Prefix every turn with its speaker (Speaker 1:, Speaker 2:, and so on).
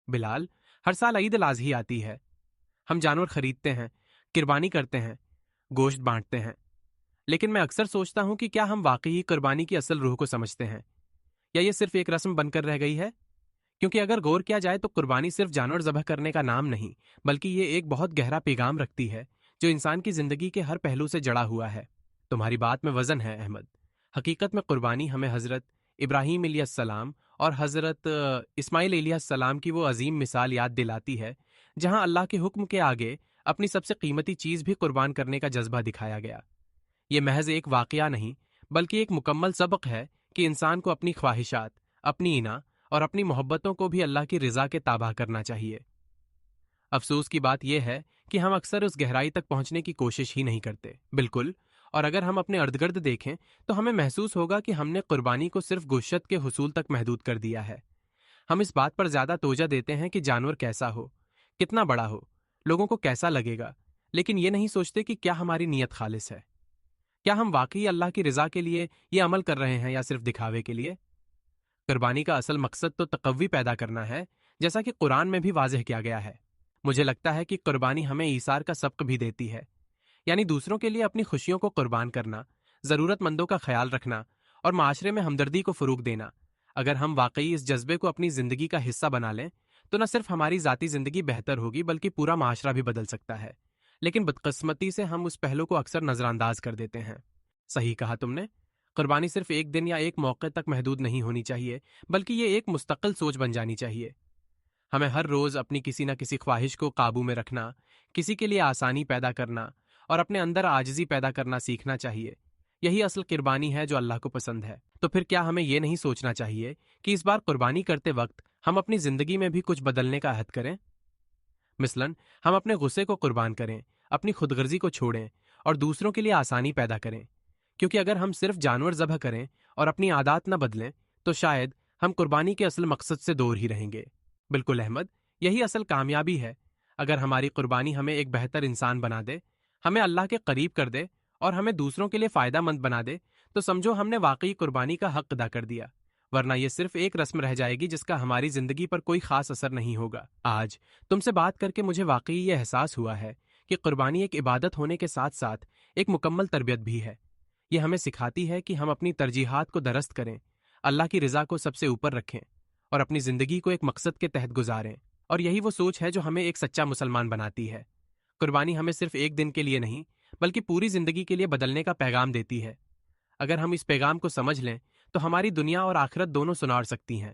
Speaker 1: بلال، ہر سال عید الاضحی آتی ہے، ہم جانور خریدتے ہیں، قربانی کرتے ہیں، گوشت بانٹتے ہیں، لیکن میں اکثر سوچتا ہوں کہ کیا ہم واقعی قربانی کی اصل روح کو سمجھتے ہیں یا یہ صرف ایک رسم بن کر رہ گئی ہے؟ کیونکہ اگر غور کیا جائے تو قربانی صرف جانور ذبح کرنے کا نام نہیں، بلکہ یہ ایک بہت گہرا پیغام رکھتی ہے جو انسان کی زندگی کے ہر پہلو سے جڑا ہوا ہے۔ تمہاری بات میں وزن ہے احمد۔ حقیقت میں قربانی ہمیں حضرت ابراہیم علیہ السلام اور حضرت اسماعیل علیہ السلام کی وہ عظیم مثال یاد دلاتی ہے جہاں اللہ کے حکم کے آگے اپنی سب سے قیمتی چیز بھی قربان کرنے کا جذبہ دکھایا گیا۔ یہ محض ایک واقعہ نہیں بلکہ ایک مکمل سبق ہے کہ انسان کو اپنی خواہشات، اپنی انا اور اپنی محبتوں کو بھی اللہ کی رضا کے تابع کرنا چاہیے۔ افسوس کی بات یہ ہے کہ ہم اکثر اس گہرائی تک پہنچنے کی کوشش ہی نہیں کرتے۔ بالکل، اور اگر ہم اپنے ارد گرد دیکھیں تو ہمیں محسوس ہوگا کہ ہم نے قربانی کو صرف گوشت کے حصول تک محدود کر دیا ہے۔ ہم اس بات پر زیادہ توجہ دیتے ہیں کہ جانور کیسا ہو، کتنا بڑا ہو، لوگوں کو کیسا لگے گا، لیکن یہ نہیں سوچتے کہ کیا ہماری نیت خالص ہے۔ کیا ہم واقعی اللہ کی رضا کے لیے یہ عمل کر رہے ہیں یا صرف دکھاوے کے لیے؟ قربانی کا اصل مقصد تو تقوی پیدا کرنا ہے، جیسا کہ قرآن میں بھی واضح کیا گیا ہے۔ مجھے لگتا ہے کہ قربانی ہمیں ایثار کا سبق بھی دیتی ہے، یعنی دوسروں کے لیے اپنی خوشیوں کو قربان کرنا، ضرورت مندوں کا خیال رکھنا اور معاشرے میں ہمدردی کو فروغ دینا۔ اگر ہم واقعی اس جذبے کو اپنی زندگی کا حصہ بنا لیں تو نہ صرف ہماری ذاتی زندگی بہتر ہوگی بلکہ پورا معاشرہ بھی بدل سکتا ہے۔ لیکن بدقسمتی سے ہم اس پہلو کو اکثر نظر انداز کر دیتے ہیں۔ صحیح کہا تم نے، قربانی صرف ایک دن یا ایک موقع تک محدود نہیں ہونی چاہیے بلکہ یہ ایک مستقل سوچ بن جانی چاہیے۔ ہمیں ہر روز اپنی کسی نہ کسی خواہش کو قابو میں رکھنا، کسی کے لیے آسانی پیدا کرنا اور اپنے اندر عاجزی پیدا کرنا سیکھنا چاہیے۔ یہی اصل قربانی ہے جو اللہ کو پسند ہے۔ تو پھر کیا ہمیں یہ نہیں سوچنا چاہیے کہ اس بار قربانی کرتے وقت ہم اپنی زندگی میں بھی کچھ بدلنے کا عہد کریں؟ مثلاً ہم اپنے غصے کو قربان کریں، اپنی خود غرضی کو چھوڑیں اور دوسروں کے لیے آسانی پیدا کریں، کیونکہ اگر ہم صرف جانور ذبح کریں اور اپنی عادات نہ بدلیں تو شاید ہم قربانی کے اصل مقصد سے دور ہی رہیں گے۔ بالکل احمد، یہی اصل کامیابی ہے۔ اگر ہماری قربانی ہمیں ایک بہتر انسان بنا دے، ہمیں اللہ کے قریب کر دے اور ہمیں دوسروں کے لیے فائدہ مند بنا دے تو سمجھو ہم نے واقعی قربانی کا حق ادا کر دیا، ورنہ یہ صرف ایک رسم رہ جائے گی جس کا ہماری زندگی پر کوئی خاص اثر نہیں ہوگا۔ آج تم سے بات کر کے مجھے واقعی یہ احساس ہوا ہے کہ قربانی ایک عبادت ہونے کے ساتھ ساتھ ایک مکمل تربیت بھی ہے۔ یہ ہمیں سکھاتی ہے کہ ہم اپنی ترجیحات کو درست کریں، اللہ کی رضا کو سب سے اوپر رکھیں اور اپنی زندگی کو ایک مقصد کے تحت گزاریں، اور یہی وہ سوچ ہے جو ہمیں ایک سچا مسلمان بناتی ہے۔ قربانی ہمیں صرف ایک دن کے لیے نہیں بلکہ پوری زندگی کے لیے بدلنے کا پیغام دیتی ہے۔ اگر ہم اس پیغام کو سمجھ لیں تو ہماری دنیا اور آخرت دونوں سنوار سکتی ہیں۔